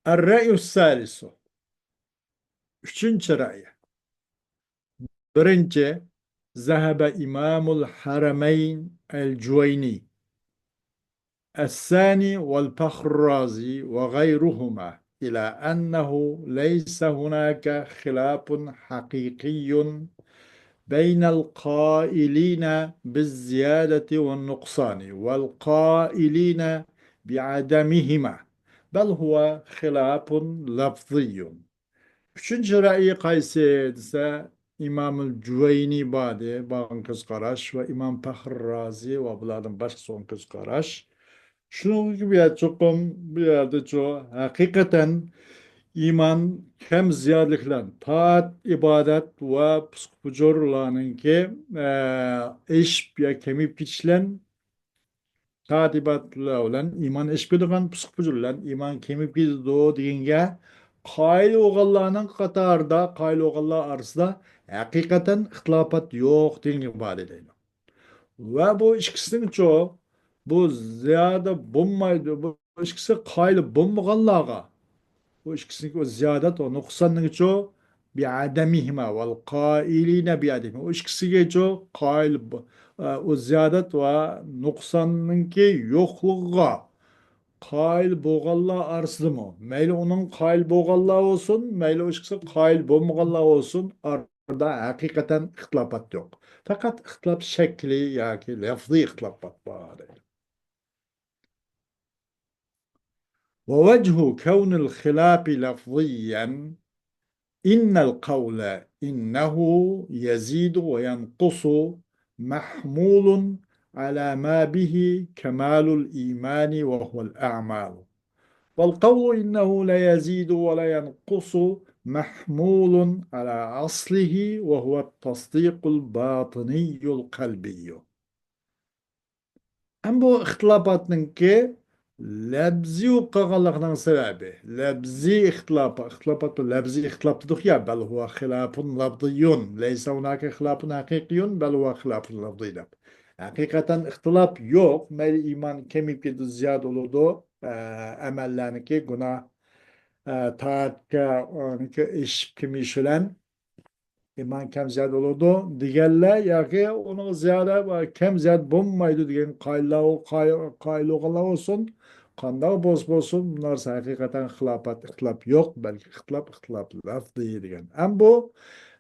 الرأي الثالث. Üçüncü ra'y. Birinci, zahaba İmamul Harameyn el-Cüveyni. الثاني والفخر الرازي وغيرهما إلى أنه ليس هناك خلاف حقيقي بين القائلين بالزيادة والنقصان والقائلين بعدمهما، بل هو خلاف لفظي. Üçüncü ra'yi qaysi desa İmam Cüveyni bade bağın kız qaraş ve İmam Fahr Razi ve bulardan başka son kız qaraş. Şunun gibi ya çokum bir yerde çok hakikaten iman hem ziyadeliklen taat, ibadet ve psikopujorlarının ki eş ya kemip geçilen taat ibadetler olan iman eş bildiğin psikopujorlan iman kemip gidiyor diyince Kaylı oğullarının Katar'da, kaylı oğullar arasında hakikaten ihtilafat yok diye ifade ediyor. Ve bu ikisinin çoğu bu ziyade bulmaydı. Bu ikisi kaylı bulmaganlarga. Bu ikisinin o ziyadet o noksanın çoğu bir ademihime vel kailine bir ademihime. O ikisi çoğu kaylı o ziyadet ve noksanın ki yokluğa. Kail boğalla arslı mı? Meyli onun kail boğalla olsun, meyli o ikisi kail boğalla olsun. Arada hakikaten ihtilafat yok. Fakat ihtilaf şekli ya ki lafzı ihtilafat var. ووجه كون الخلاف لفظيا إن القول إنه يزيد وينقص محمول على ما به كمال الإيمان وهو الأعمال. والقول إنه لا يزيد ولا ينقص محمول على أصله وهو التصديق الباطني القلبي. Hem bu ihtilafatınki lebzi uqqaganlığının sebebi. Lebzi ihtilafat, lebzi ihtilaf dedik ya, bel huve hilafun lafziyun. Leysa hunake hilafun hakikiyun, bel huve hilafun lafziyun. Hakikaten ihtilaf yok. Meyli iman kemik gibi ziyad olurdu. Emellerinki günah, taatka, onunki iş kimi işilen iman kem ziyad olurdu. Diğerler ya ki onun ziyade kem ziyad bulmaydı diyen kaylı olsun. Kanda boz bunlar hakikaten ihtilaf yok. Belki ihtilaf laf değil diyen. Ama bu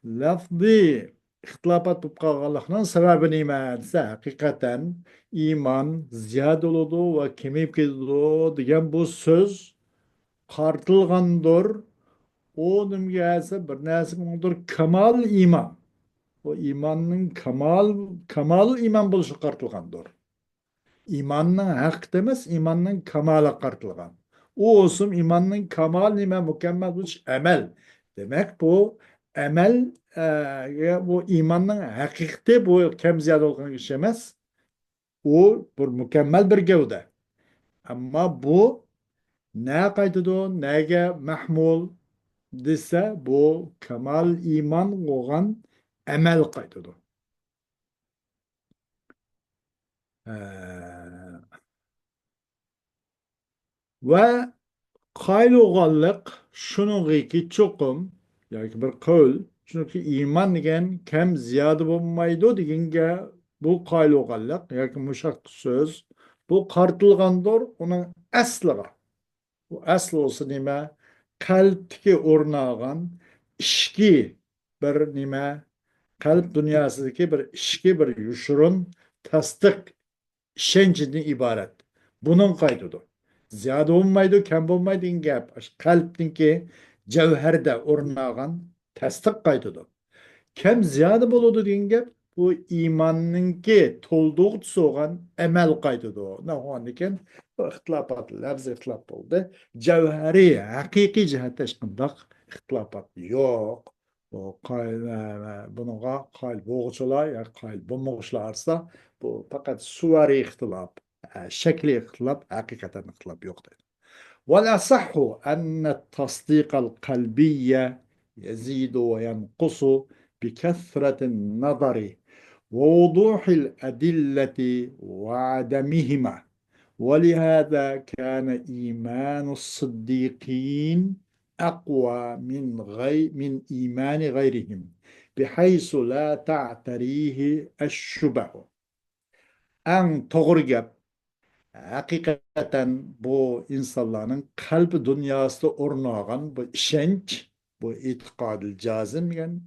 lafzı ihtilafat bu kalganlığının sebebi neyme dese hakikaten iman ziyad olurdu ve kemip gidiyordu diyen bu söz kartılgandır. O nimgâse bir nâsidir kemal iman. O imanın kemal iman buluşu kartılgandır. İmanın hak demez, imanın kemala kartılgan. O olsun imanın kemal iman mükemmel buluş emel. Demek bu emel bu imanın hakikati bu kem ziyade olan iş emez. O bir mükemmel bir gevde. Ama bu ne kaydıdır, neye mahmul, dese bu kemal iman olan emel kaydıdır. Ve kayluğallık şunun ki çokum yani bir kavl çünkü iman degen kem ziyade bulmaydı degenge bu kayluğallık yani muşak söz bu kartılgandır onun aslığı. Bu aslı olsa nime kalpteki ornağın işki bir nime kalp dünyasındaki bir işki bir yuşurun tasdik işencini ibaret. Bunun kaydıdır. Ziyade olmaydı, kem olmaydı gap. Kalpteki cevherde ornağın tasdik kaydıdır. Kem ziyade boludu deyin gap bu imanınki tolduğu soğan emel kaydıdır. Ne olurken bu ihtilafat, lafz ihtilaf oldu. Cevheri, hakiki cihette şındak ihtilafat yok. O bununla kayl boğucular ya kayl bulmuşlarsa bu fakat suvari ihtilaf, şekli ihtilaf, hakikaten ihtilaf yoktur. والأصح أن التصديق القلبي يزيد وينقص بكثرة النظر ووضوح الأدلة وعدمهما ولهذا كان إيمان الصديقين أقوى من إيمان غيرهم بحيث لا تعتريه الشبه. En doğru gap hakikaten bu insanların kalbi dünyasında ornagan bu işenç, bu itikadil cazim gen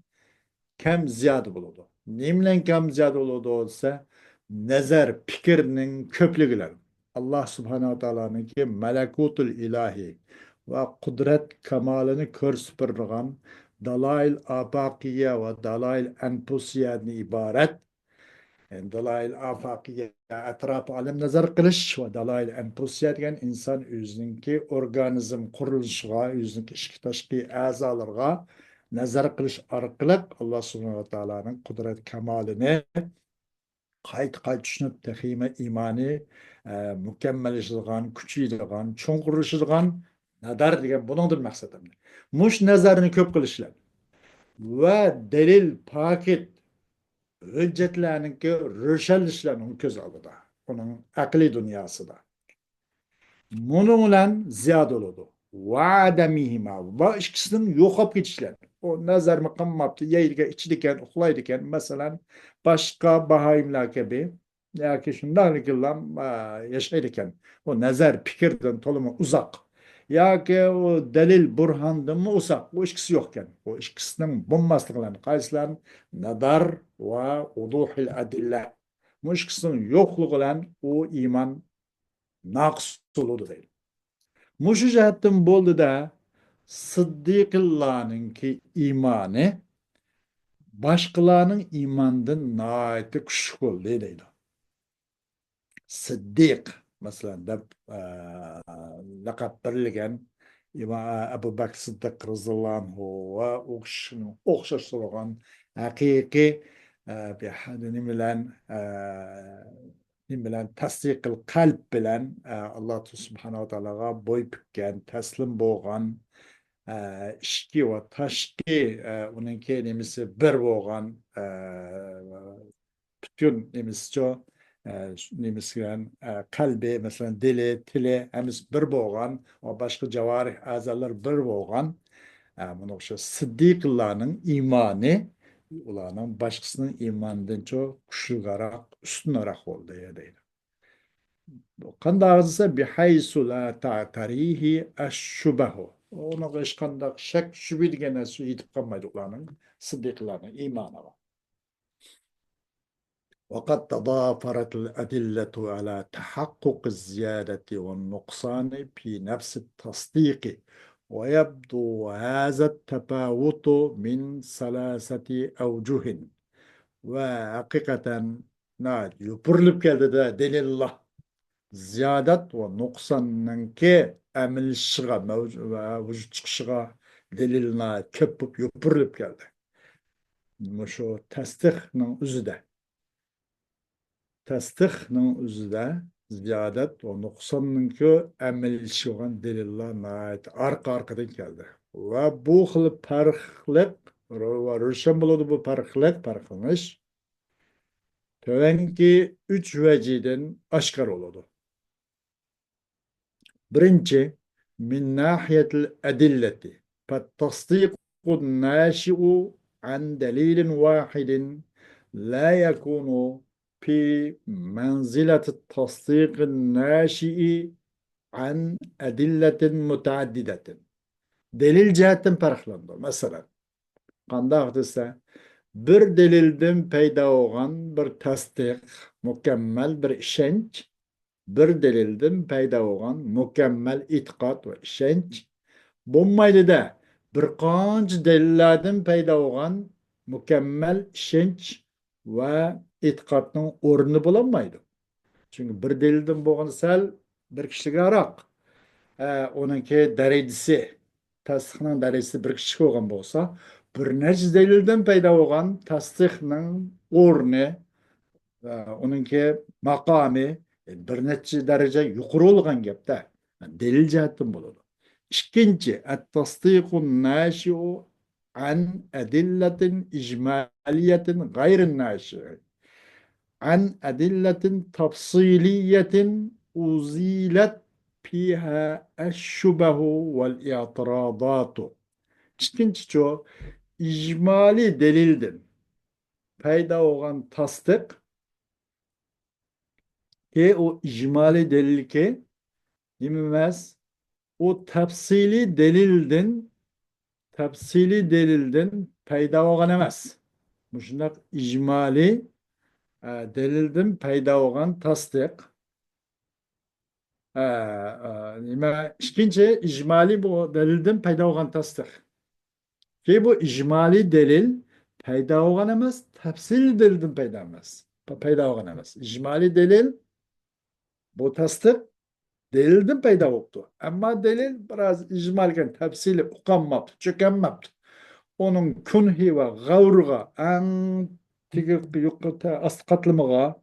kem ziyade buludu. Nimlen kem ziyade buludu olsa nezer pikirinin köplügüler. Allah subhanahu teala'nın ki melekutul ilahi ve kudret kemalini körsüpürgen dalail abakiye ve dalail enfusiye'ni ibaret. Yani dalail afakiye etrafı alem nazar kılış ve dalail enfusiye degan insan özünki organizm kuruluşuna, özünki işki taşki azalarga nazar kılış arkalık Allah subhanahu wa ta'ala'nın kudret kemalini qayta düşünüp tehime imani mükemmelleştirgan, küçüydürgan, çoğuruşturgan nazar degan bunundur maksadım. Muş nazarını köp kılışlar ve delil pakit hüccetlerninki röşelleşlerinin köz alıda. Onun akli dünyasıda. Bunun bilen ziyade oldu. Ve ademihima. Ve ikisinin yokup geçişler. O nazar mıkammaptı. Yeydiken, içidiken, uklaydiken mesela başka bahayimler gibi ya ki şundan yıllam yaşaydiken o nazar fikirden toluma uzak. Ya ki o delil burhandan mı uzak. O ikisi yokken. O ikisinin bulmaslıklarını kayısılan nadar ve uduhil adille. Bu ikisinin yokluğuyla o iman naqs oludu değil. Muşu cihetten boldu da Sıddıkillah'ınki imanı başkalarının imandan naiti küçük oldu deydi. Sıddık mesela da lakap verilgen Ebu Bekir Sıddık radıyallahu anhu ve okşaş olan hakiki bir hadini bilen tasdikil kalp bilen Allah subhanahu wa ta'alaga boy bükken, teslim boğan, işki ve taşki onunki nemisi bir boğan bütün nemisço nemisilen kalbi mesela dili, tili hemiz bir boğan o başka cavarih azalar bir boğan bunu şu Sıddıkillah'ın imanı ulanın başkasının imanından çok güçlügarak, üstünarak oldu ya değil. Kandağızsa bihaysu la ta'tarihi eşşubehu. Ona kandaq şek şübhi degene su yetip kalmaydı ulanın, Sıddıkillah'ın imanı var. وقد تضافرت الأدلة على تحقق الزيادة والنقصان في نفس التصديق ويبدو هذا التفاوت من ثلاثة أوجه وحقيقة يبرلب geldi de delillah ziyadet ve noksanınki emilişiga ve vücut çıkışıga delilina köpüp yupurilip geldi. Şu tasdihning o'zida ziyodat va nuqsonningki emilişi olan delillar arka-arkadan geldi. Ve bu xil farqliq ve ro'shan bo'ladi bu farqlanish tövenki 3 veciden aşkar oldu. Birinci, min nahiyetil edilleti. Fattasdikun naşi'u an delilin vahidin la yakunu fi manzileti tasdikin naşi'i an edilletin mutaaddidetin. Delil cihetten farklandı. Mesela, qandaq desa, bir delilden payda olan bir tasdik, mükemmel bir işenç, bir delilden payda olan mükemmel itiqat ve işenç, bulmaydı da bir qancha delillerden payda olan mükemmel işenç ve itiqatның o'rni bulanmaydı. Çünkü bir delilden bo'lgan sal bir kishiga aroq. Onunki derecesi, tasdiqning derecesi bir kichik bo'lgan bo'lsa, bir necha delildan paydo bo'lgan tasdiqning o'rni, onunki maqomi bir necha daraja yuqori bo'lgan gapda. Delil jihatdan bo'ladi. Ikkinchi, at-tasdiqun nashi'u an adillatin ijmaliyatin g'ayrin nashi'. An adillatin tafsiliyetin uzilet fiha eşşubehu vel i'tiradatu. İkinci icmali delildir. Payda olan tasdik ki o icmali delil ki dememez o tefsili delildin payda olan emez. Bu şundak icmali delildin payda olan tasdik. Nima ikkinchi icmali bu delildin payda olan tasdik. Ki bu icmali delil payda olan emas, tefsili delildin payda emas. Payda olan emas. İcmali delil bu tasdik delildin payda oldu. Ama delil biraz icmalken tefsili ukanmaptı, çökenmaptı. Onun künhi ve gavruğa en yukarı aslı katılımığa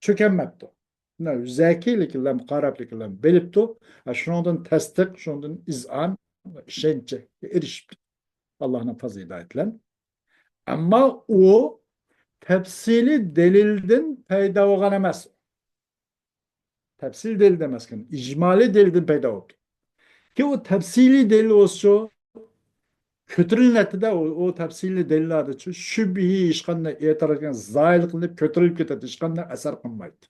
çökenmepti. Ne zekilik ile mukarrablik ile belipti. Şundan tasdik, şundan izan, işence erişip Allah'ın faziletlen. Ama o tefsili delildin peyda olan emez. Tefsili delil demezken icmali delildin peyda oldu. Ki o tefsili delil olsa kötürülneti de o tefsili delil adı için şübhi işkanla etirazken zahil kılıp kötürülüp ketedi. İşkanla eser kılmaydı.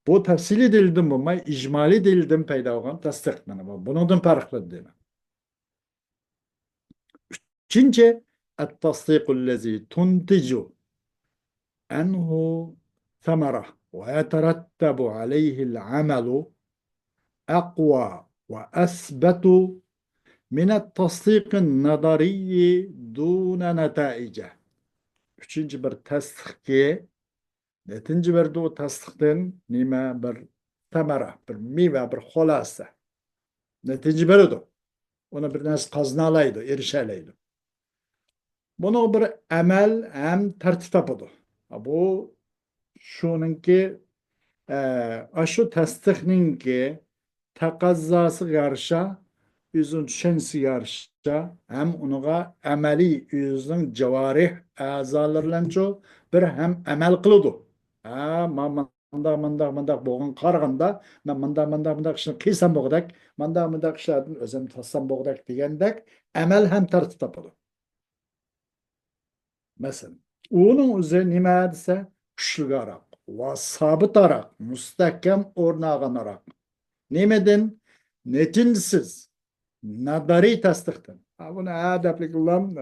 Bu tefsili delilden bulmayı icmali delilden peyda olan tasdik. Bunun farklı değil. İkinci et-tasdikul lezi tunticu enhu ثمرة ويترتب عليه العمل أقوى وأثبت من التصديق النظري دون نتائجه. Üçüncü bir tasdiki, netinci bir de o tasdikten nime bir temara, bir mive, bir holasa. Netinci bir o. Ona bir nas kaznalaydı, erişeleydi. Bunu bir emel hem tertip yapıdı. Bu şununki aşı tasdikninki takazzası yarışa yüzün şensi yarışa hem onuğa emeli yüzün cevarih azalarlanca bir hem emel kılıdı. Manda boğun karganda manda işini kıysam boğdak manda işlerin özüm tassam boğdak degендek emel hem tertip yapıldı. Mesela onun üzerine nime dese kuşlugarak ve sabıtarak müstehkem ornağanarak nemeden netinsiz nadari tasdikten. Bunu adaplik ulam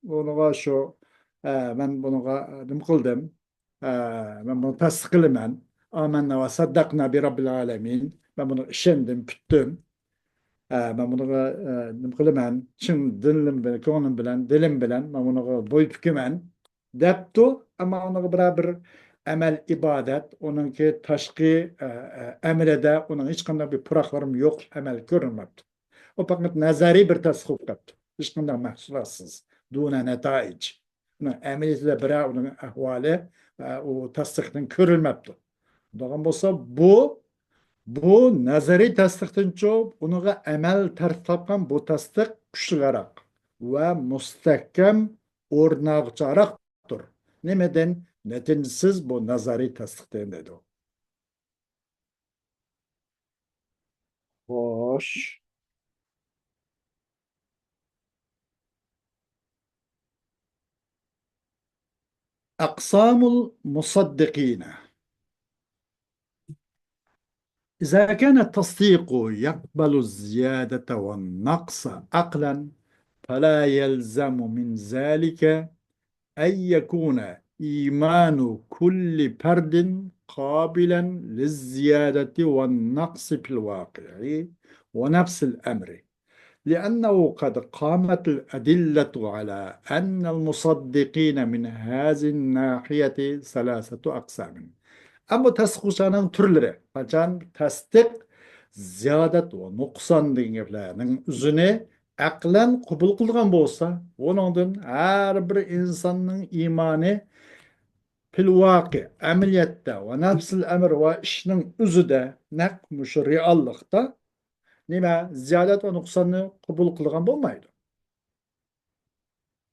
bunu şu ben bunu dim kıldım. Ben bunu tasdik kılman. Amenna ve saddakna bi rabbil alemin. Ben bunu işendim, küttüm. Ben bunu nim kılman. Çin dilim bilen, konuum bilen, dilim bilen. Ben bunu boy pükümen. Deptu ama onu bir emel ibadet, onunki taşkı emrede, onun hiç kadar bir puraklarım yok, emel görünmedi. O fakat nazari bir tasavvuf yaptı. Hiç kadar mahsulatsız, dune netaic. Emeliyeti de bir onun ahvali, o tasdikten görülmedi. Doğan olsa bu nazari tasdikten çok, onuğa emel tertipten bu tasdik güçlügarak ve müstehkem ornağıçaraktır. Nemeden netinsiz bu nazari tasdikten dedi o. Hoş. أقسام المصدقين إذا كان التصديق يقبل الزيادة والنقص عقلا فلا يلزم من ذلك أن يكون إيمان كل فرد قابلا للزيادة والنقص في الواقع ونفس الأمر لأنه قد قامت الأدلة على أن المصدقين من هذه الناحية ثلاثة أقسام. Ama tasdikçinin türleri. Kaçan tasdik ziyadet ve noksan dengelerinin üzerine aklen kabul kılgan bolsa, onundan her bir insanın imanı fil vaki, ameliyette ve nefsil emir ve işinin üzüde nekmuş reallıkta nime ziyadet ve noksanı kabul kılgan bolmaydı.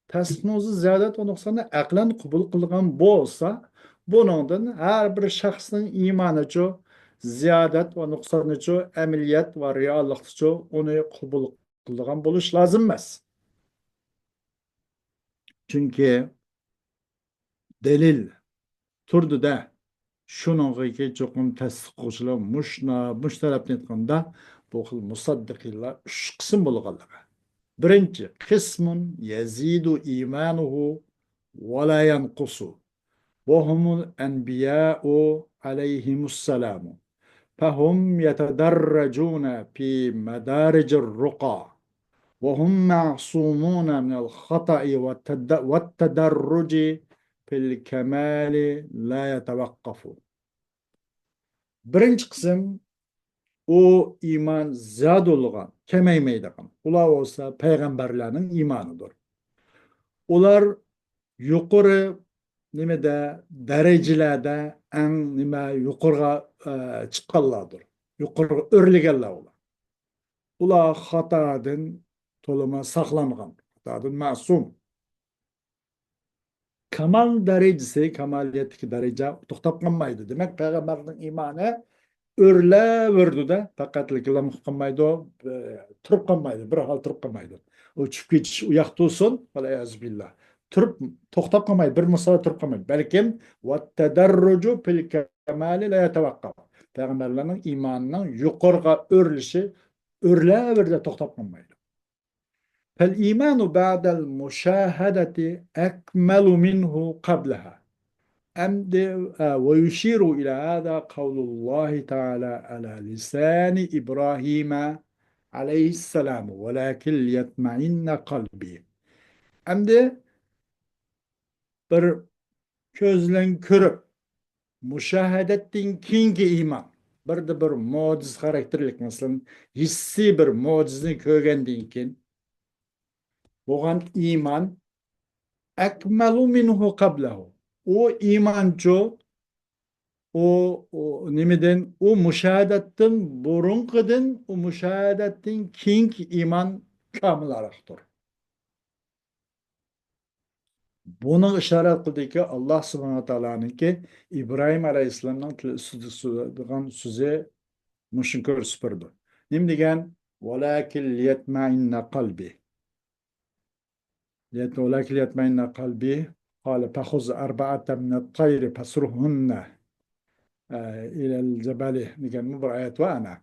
Tasdiknozu ziyadet ve noksanı aklen kabul kılgan bolsa, Bunundan her bir şahsın imanıcı, ziyadet ve noksanıcı, emniyet ve reallıkçı onu kabul kıldıgan buluş lazım mı? Çünkü delil turdu da şununki çokum tasdiq qilishlar mush tarafdan aytganda bu xil musaddiqlar uch qism bo'lganligi. Birinchi qismun yazidu imanuhu va la yanqusu va humul anbiya'u alayhimussalamu fahum yatadarrajuna fi madarij ruqa وهم معصومون من الخطأ والتدرج في الكمال لا يتوقفون. Birinci kısım o iman ziyade olgan, kemeymeydigan. Ular olsa peygamberlerin imanıdır. Ular yukarı nimede derecelerde en nime yukarıga çıkanlardır. Yukarı örlegenler ular. Ular hatadan toluma saklangan, hatadan masum. Kamal derecesi, kamaliyetteki derece to'xtab qolmaydi. Demek peygamberning imanı o'rlaverdi da faqatliklam qilmaydi, turib qolmaydi, bir hal turib qolmaydi. O tushib ketish u yoqda bo'lsin, billah. Turib to'xtab qolmaydi, bir misol turib qolmaydi. Balkim vattadarruju fil kamali la yatawaqqaf. Payg'ambarlarning iymonining yuqoriga o'rlishi o'rlaverdi, to'xtab qolmaydi. فالإيمان بعد المشاهدة أكمل منه قبلها. أمد ويشير إلى هذا قول الله تعالى على لسان إبراهيم عليه السلام ولكن ليطمئن قلبي. أمد bir közlen körüp müşahedetin kingi iman. Bir de bir muciz karakterlik mesela hissi bir mucizni kögendin kin. Boğan iman ekmelu minhu qablahu. O imanço o nimeden o müşahedetten burunqıdın o müşahedetten king iman kamil araktır. Bunu işaret kıldı ki Allah subhanahu teala'nın ki İbrahim aleyhisselam'ın sözü müşinkör süpürdü. Nim degen وَلَكِنْ لِيَتْمَعِنَّ قَلْبِهِ ولكن ليطمئن قلبي قال فخذ أربعة من الطير فصرهن إلى الجبل نيجان مبر آيات وأنا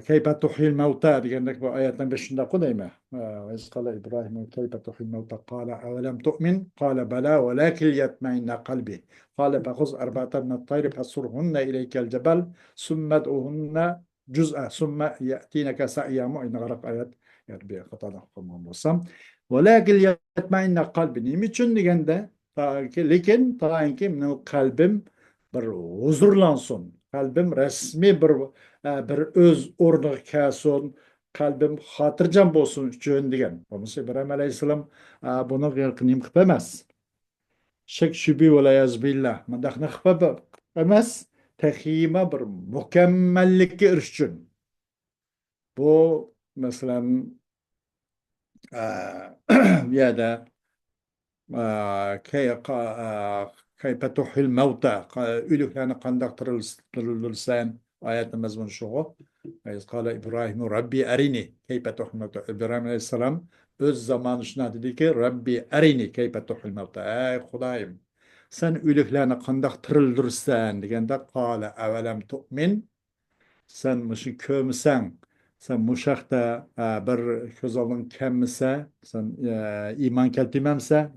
كيف تحيي الموتى نيجان نكبر آيات باش نقول دايما وإذ قال إبراهيم كيف تحيي الموتى قال أولم تؤمن قال بلى ولكن ليطمئن قلبي قال فخذ أربعة من الطير فصرهن إليك الجبل ثم ادعوهن جزءا ثم يأتينك سعيا معين غرق آيات yani bir hatadan olmazsam. Velakin yetmeinne kalbi. Nimi için degende lekin tainki benim kalbim bir huzurlansın. Kalbim resmi bir öz ornu kelsin. Kalbim hatırcam bolsun üçün degen. Olmasa İbrahim Aleyhisselam bunu qilib qilmas. Şek şübi ve la yazbillah. Mandaqni qilib emas. Tehime bir mükemmellikka erişsin. Bu mesela ya da كيف تحيي الموتى ölüklerini kandaktırılırsan ayet mezmun şu. قال İbrahim Rabbi erini keyfe tuhil mevta. İbrahim Aleyhisselam öz zamanışına dedi ki Rabbi erini keyfe tuhil mevta. Ey Xudayım sen ölüklerini kandaktırılırsan degende kâle evelem tu'min sen mışı kömüsen sen muşakta bir közalın kemmise sen iman keltimemse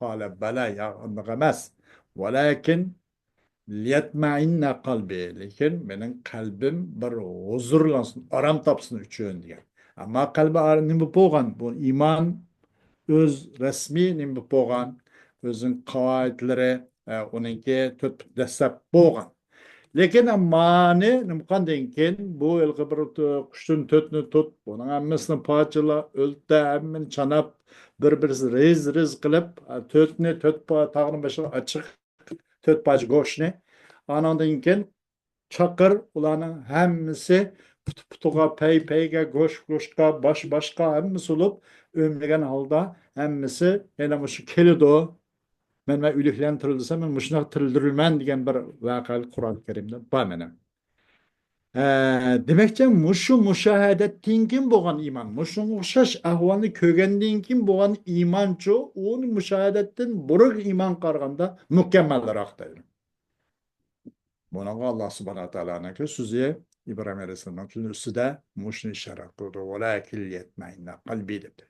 kâle bela ya anlagamaz. Velakin liyetma'inne kalbi. Lekin benim kalbim bir huzurlansın, aram tapsın üçün diye. Ama kalbi nimi boğan, bu iman öz resmi nimi boğan, özün kavaitleri, onunki tut destek boğan. Lekin mani nimqandan keyin bu ilgi bir qushning to'tni tut, buning hammasini pochila, o'lta, hammani chanab, bir-birisi rez qilib, to'rt tog'ni boshiga ochiq, to'rt poch go'shtni. Anandan keyin chaqir ularning hammasi put-putiga, pay-payga, go'shtga, boshqa hammasi bo'lib, o'mlagan holda hammasi yana shu kelidi. Men üliklentirilsem men muşuna tirildirilmen diyen bir vakal Kur'an-ı Kerim'de var menem. Demekçe muşu müşahadettin kim boğan iman. Muşun okşaş ahvalını kögendin kim boğan imançı onu müşahadettin buruk iman karganda mükemmeller aktayır. Buna Allah subhanahu teala'nın ki sözü İbrahim Aleyhisselam'ın üstüde muşunu işaret kıldı. وَلَاكِلْ يَتْمَعِنَّ قَلْبِي dedi.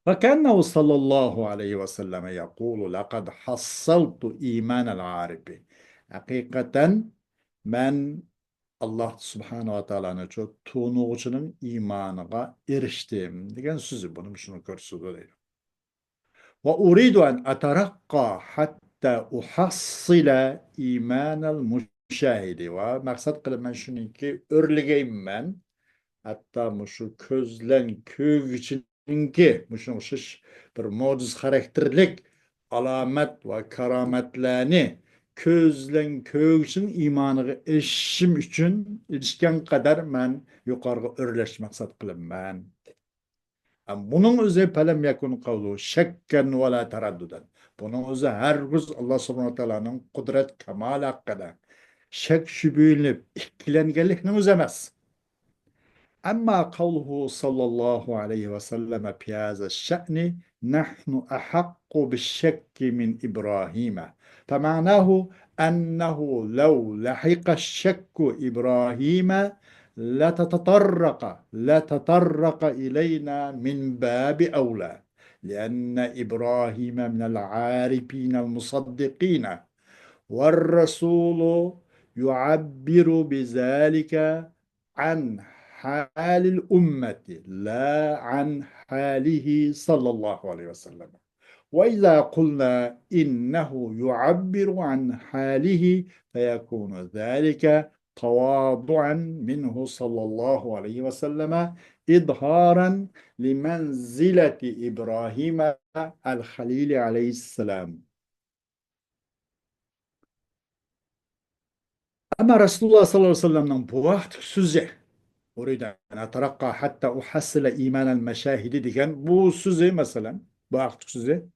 وكأنه صلى الله عليه وسلم يقول لقد حصلت إيمان العارف hakikaten ben Allah subhanahu wa ta'ala'nın çok tuğnuğucunun imanına eriştim degan sözü bunun şunu görsüdür. Ve uridu en atarakka hatta uhassila imanal müşahidi ve maksat kılım şunu ki örligeyim ben hatta şu közlen köv içinki şu bir modus karakterlik alamet ve karametlerini közlen köv için imanı eşim için ilişken kadar ben yukarı örleş maksat kılım ben. Bunun özü pelem yakun kavlu şekken ve la teraddüden. Bunun özü her gün Allah subhanahu wa ta'ala'nın kudret kemal hakkında şek şübüylenip ikkilengenlikinin özü emez. أما قوله صلى الله عليه وسلم في هذا الشأن نحن أحق بالشك من إبراهيم فمعناه أنه لو لحق الشك إبراهيم لا تطرق إلينا من باب أولى لأن إبراهيم من العارفين المصدقين والرسول يعبر بذلك عن حال الأمة لا عن حاله صلى الله عليه وسلم وإذا قلنا إنه يعبر عن حاله فيكون ذلك تواضعا منه صلى الله عليه وسلم إظهارا لمنزلة إبراهيم الخليل عليه السلام. Ama Resulullah sallallahu aleyhi ve sellem'den bu vakit sözü أريد أن أترقى حتى أحصل إيمان المشاهد diyen bu sözü mesela bu vakit sözü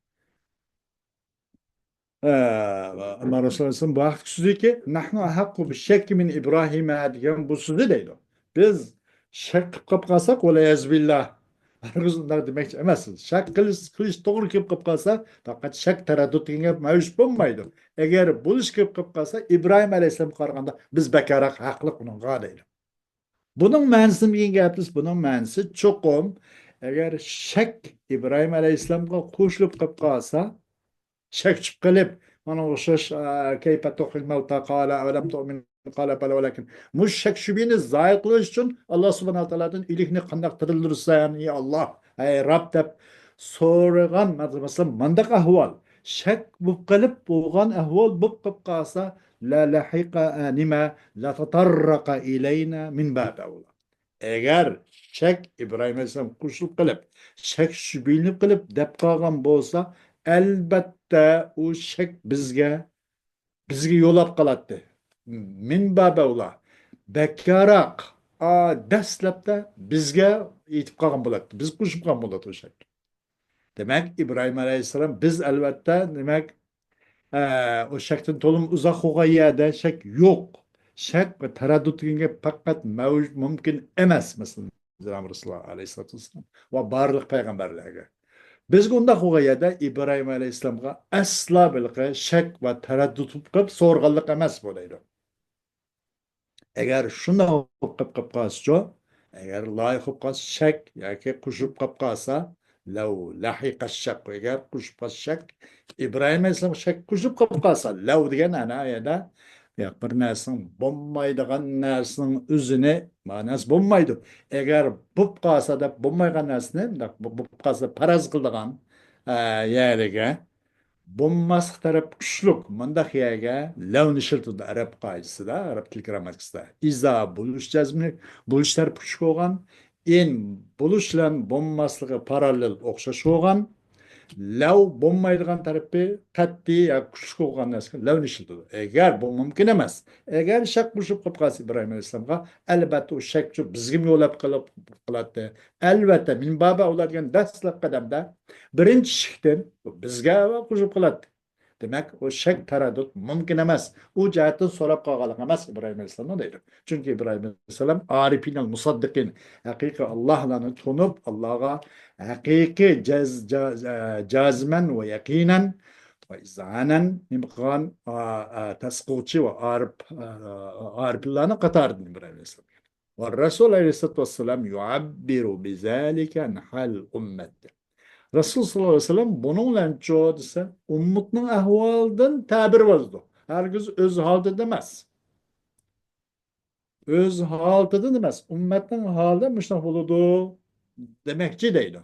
ama Resulullah'ın bu vakit sözü ki nahnu ahakku bi şekki min İbrahim'e diyen bu sözü değil o. Biz şek kılıp kalsak ola yazbillah. Bunlar demek emezsiniz. Şek kılıç doğru kılıp kalsa fakat şek tereddüt diyen mevcut bulmaydı. Eğer bu iş kılıp kalsa İbrahim Aleyhisselam karşısında biz bekarak haklı bunun gadaydı. Bunun mənisi mi gapsiz? Bunun mənisi çoxum. Eğer şek İbrahim Aleyhisselam'a qoşulub qılıb qalsa, şek çıp qılıb, mana oxşaş keyfe tuhil mevta qala ve lem tu'min qala bala velakin. Muş şek şübini zayı qilish üçün Allah subhanahu ta'ala'dan ilikni qandaq tirildirsa, ya Allah, ey Rab deb so'ragan, mesela mandaq ahval. Şek bu qılıb bo'lgan ahval bu qılıb qalsa, la lahiqa anima la tatarraqa ilayna min bab awla. Eğer şek İbrahim Aleyhisselam kuşluk kılıp, şek şübhini kılıp dep kalgan bolsa, elbette o şek bizge yolap kalattı. Min babe ula. Bekarak dastlabda bizge yetip kalgan bolattı. Biz kuşup kalgan bolattı o şek. Demek İbrahim Aleyhisselam biz elbette demek o şekten tolum uzak yerde şek yok. Şek ve tereddütünge fakat mümkün emez mesela Cenab-ı Resulullah Aleyhisselatü Vesselam ve barlık peygamberlerge. Biz bunda yerde İbrahim Aleyhisselam'a asla bilge şek ve tereddüt kılıp sorgallık emez bulaydı. Eğer şunda kıp kalsa, eğer layık kıp kalsa şek, yaki kuşup kıp kalsa, lev lahika şek, eğer kuşup kalsa şek, İbrahim Aleyhisselam şek kuşup kıp kalsa, lev diyen anayada, ya bir nesinin bombaydıgan nesinin üzüne manası bombaydı. Eğer bup kalsa da bombaygan nesini, bup kalsa paraz kıldıgan yerige, Bommas taraf güçlük. Mandak yaga lawn şırtıda Arap qaydısıda, Arap til grammatikasida. İza buluş cazmini, buluş taraf güçlük olgan, en buluşlan bommaslığı paralel okşaş olgan lav bo'lmaydigan tarafi qat'iy yoki kuchli bo'lgan narsaga lavni ishlatadi. Agar bu mumkin emas, agar shak qo'shib qolib qolsa Ibrohim alayhissalomga, albatta u shak shu bizga yo'lab qiladi. Albatta min baba ular degan dastlab qadamda birinchi shikdan bizga qo'shib qiladi. Demak, o shak taraddud mumkin emas. U jihatdan so'rab qolganlik emas Ibrohim alayhissalom deydi. Chunki Ibrohim alayhissalom arifin musaddiqin, haqiqiy Allohlarni tunib, Allohga haqiqiy jazman va yaqinan va izanan nima qilgan tasquvchi va ariflarni qatoridan Ibrohim alayhissalom. Va Rasul alayhissalatu vassalam yuabbiru bizalika an hal ummat. Rasul sallallohu alayhi vasallam bunun bilan desa ummatning ahvolidan ta'bir qildi. Hargiz o'z holida emas. O'z holida emas. Ummatning holida mushunday bo'ladi demakchi deydi.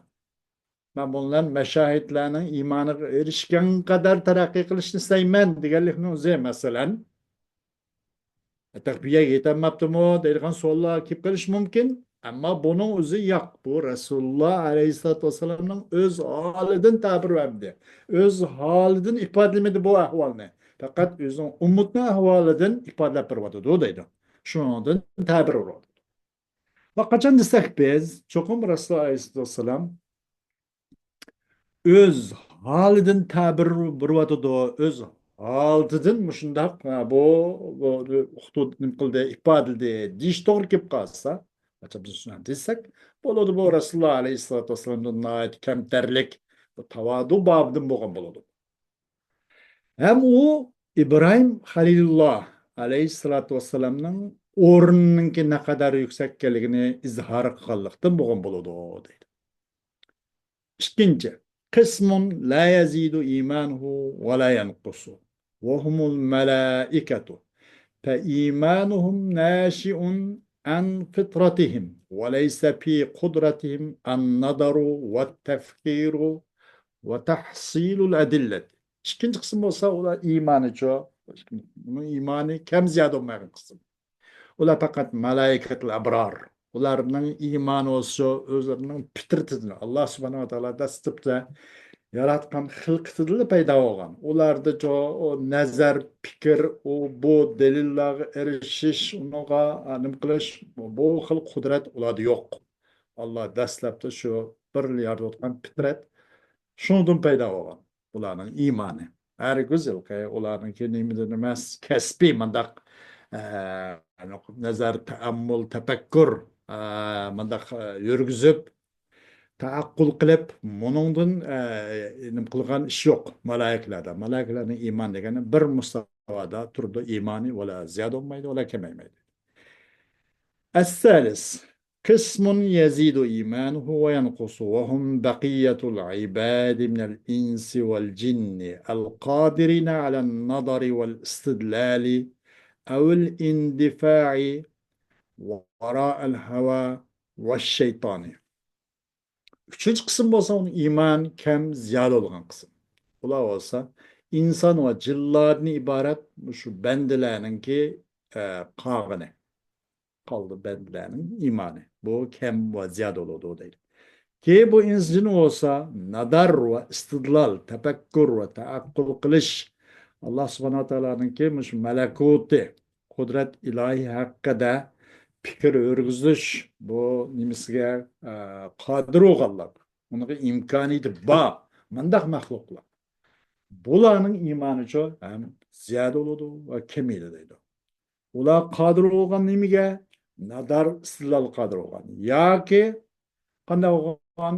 Ben bunların meşahitlerinin imanı erişken kadar terakki kılışını isteymen deganlikni o'zi masalan takbiye yetemaptı mı deydigan savollar kelib qolishi mumkin. Ammo buning o'zi yo'q. Bu Rasululloh alayhissalatu vassalamning o'z holidan ta'bir berdi. O'z holidan ifodalamadi bu ahvolni. Faqat o'zining ummatning ahvolidan ifodalab berdi deydi. Shundan ta'bir berdi. Va qachon desak biz cho'qim Rasululloh alayhissalatu vassalam öz halidan ta'bir beryotidi, öz halidan mushundaq bu hudud nima qildi, ifodaladi deyish to'g'ri kelib qolsa, biz shuni desak bo'ladi. Bu Rasululloh alayhissalatu vassalamdan nihoyat kamtarlik, bu tavodu bobidan bo'lgan bo'ladi. Ham u İbrahim Halilulloh alayhissalatu vassalamning o'rnininki naqadar yuksakligini izhor qilganlikdan bo'lgan bo'ladi deydi. İkinci, kısmun la yazidu imanuhu ve la yanqusu ve humul melaiketu fe imanuhum naşi'un an fitratihim ve leyse fi kudretihim an nadaru ve tefkiru ve tahsilul adillet. İkinci kısım olsa o da imanı çok. Bunun imanı kem ziyade olmayan kısım. Ular faqat malaikatul abrar. Ularning iymoni olsa o'zlarining fitratidan Alloh subhanahu va taolo dastlabda yaratgan xilqatida paydo bo'lgan. Ularda o nazar, fikr, o bu dalillarga erishish, unga nima qilish, bu xil qudrat ularda yo'q. Alloh dastlabda shu bir yaratgan fitrat shundan paydo bo'lgan. Ularning iymoni. Har go'zal ularning nimidan emas, kasbiy mandaq nazar, taammul, tafakkur mandaq yurgizib, taaqqul qilib, buningdan nima qilgan ish yo'q malaikalarda. Malaikalarning iymon degani bir mustafoda turdi, iymoni wala ziyada olmaydi, wala kamaymaydi. الثالث قسم يزيد إيمانه وينقص وهم بقية العباد من الإنس والجن القادرين على النظر والاستدلال أو الاندفاع وراء الهوى والشيطان. Üçüncü kısım olsa onun iman kem ziyade olan kısım. Ula olsa insan ve cillarını ibaret şu bendilerinin ki kağını kaldı bendilerinin imanı. Bu kem ve ziyade olduğu değil. Ki bu insan olsa nadar ve istidlal, tefekkür ve taakkul kılış Allah subhanahu teala'nın ki melekuti, kudret ilahi hakkında fikir örgüzüş bu nimisiga qodir bo'lganlar. Unaqa imkoniyati bor. Mundaq maxluqlar. Bularning iymonicha ham ziyoda bo'ladi va kamaydi deydi. Ular qodir bo'lgan nimaga? Nadar istidlol qodir bo'lgan. Yoki qanday bo'lgan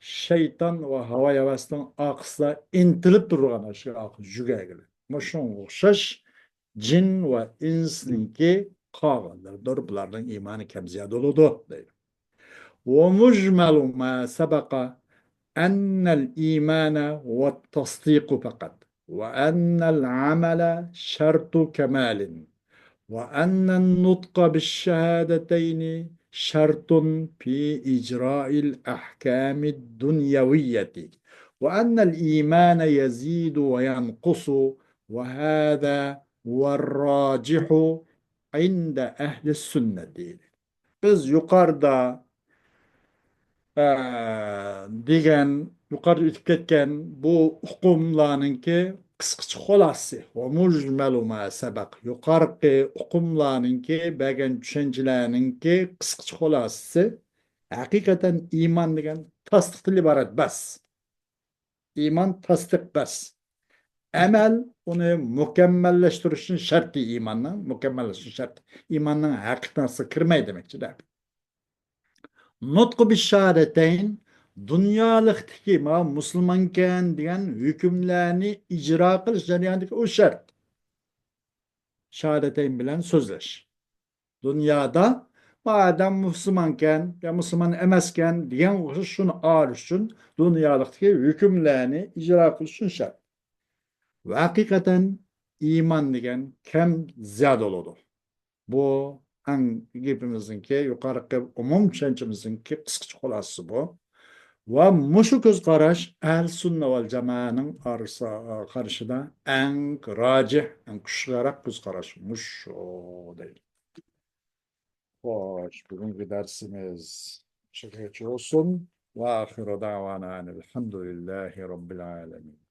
shayton va havo havasdan oqsa intilib turgan shu jugagilar. Mana shunga o'xshash jin va insniki qolganlardir. Bularning iymoni kam ziyoda bo'ladi deydi. ومجمل ما سبق أن الإيمان هو التصديق فقط وأن العمل شرط كمال وأن النطق بالشهادتين شرط في إجراء الأحكام الدنيوية وأن الإيمان يزيد وينقص وهذا هو الراجح عند أهل السنة. Biz yukarıda degan yukarı ötüp ketken bu hukumlarınki kısqıçı xolası ve mujmelu ma sabaq. Yukarıki hukumlarınki belgen düşüncelerinki kısqıçı xolası hakikaten iman degen tasdiqli ibaret bas. İman tasdik bas. Emel onu mükemmelleştiriş için şartı imanla, mükemmelleştiriş şart. İmanın hakikatası kırmayı demekçiler. Nutku bir şahadeteyn dünyalıktaki ma Müslümanken diyen hükümlerini icra kılış jarayandaki o şart. Şahadeteyn bilen sözleş. Dünyada madem Müslümanken ya Müslüman emesken diyen şunu ağır için dünyalıktaki hükümlerini icra kılış için şart. Ve hakikaten iman degen kem ziyade olur. Bu hepimizinki yukarıki umum düşüncemizinki kıskıç kolası bu. Ve muşu göz karaş ehl sünne vel cemaatinin karşıda en racih, en kuşarak göz karaş. Muş o değil. Hoş, bugünkü dersimiz şükür olsun. Ve ahiru davana elhamdülillahi rabbil alemin.